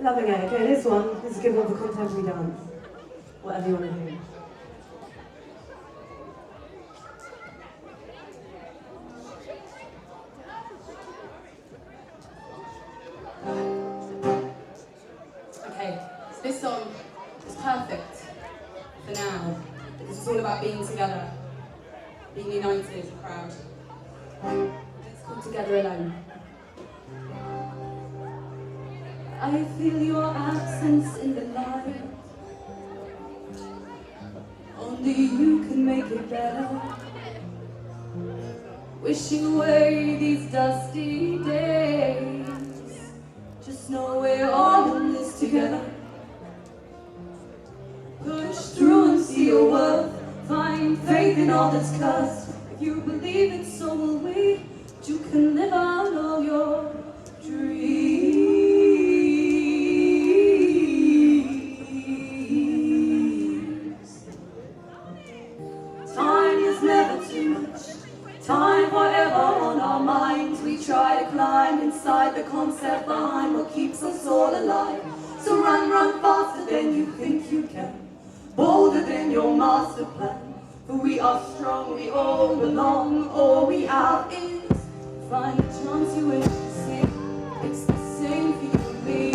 Loving it. Okay, this one is a good one for contemporary dance. Whatever you want to do. Okay, so this song is perfect for now, because it's all about being together, being united as a crowd. It's called Together Alone. I feel your absence in the light. Only you can make it better. Wishing away these dusty days. Just know we're all in this together. Push through and see your worth. Find faith in all that's cursed. If you believe it, so will we. You can live out all your dreams. Time is never too much. Time forever on our minds. We try to climb inside the concept behind what keeps us all alive. So run, run faster than you think you can. Bolder than your master plan. For we are strong, we all belong. All we have is find a chance you wish to see. It's the same for you and me.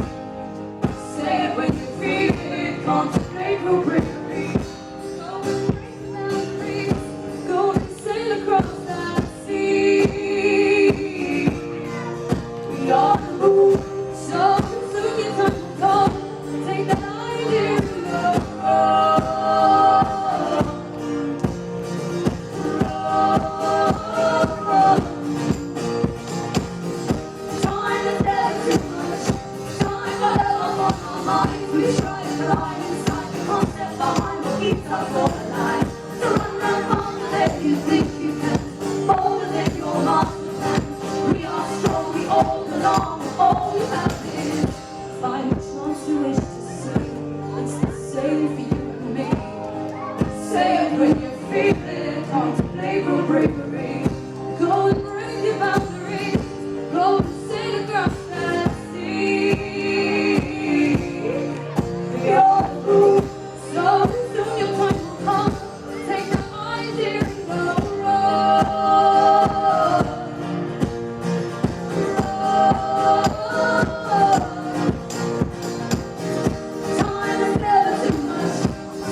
Say it when you feel it. Contemplate your bravery. Go and break the boundaries. Go and sail across that sea. We are the moon, so soon your time will come. Take that idea and go. Time is never too much. Time forever on our minds. We try to climb inside the concept behind what keeps us all alive. So run, run faster than you think you can. Bolder than your master plan. We are strong, we all belong. All we have is find a chance you wish to see. It's the same for you and me. Say it when you feel it. Contemplate your bravery. Go and break your boundaries. Go and sail across that sea. You're the moon, so soon your time will come. Take the idea and go run. Time is never too much.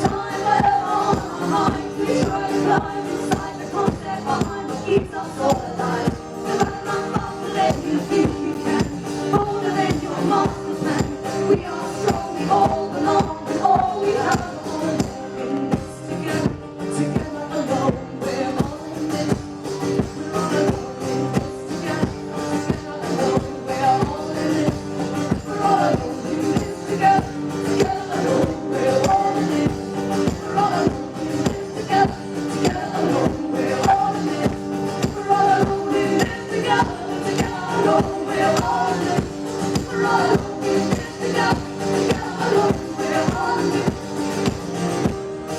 Time forever on our minds. We try to climb inside the concept behind what keeps us all alive. So run, run faster than you think you can. Bolder than your master plan. We are strong, we all belong. And all we have is in this together. Together alone, we're all in this. We're all alone in this together. Together alone, we're all in this. We're all alone in this together. Together alone, we're all in this. We're all alone in this together. Together alone, we're all in this. We're all alone in this together. Together alone, we're all in this. We're all alone in this together. Together alone, we're all in this.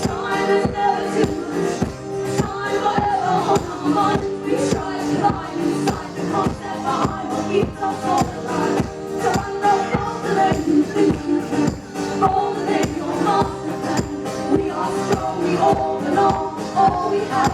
Time is never too much. Time forever on our minds. We try to climb inside the concept behind what keeps us all alive. So run, run faster than you think you can. Bolder than your master plan. We are strong, we all belong. All we have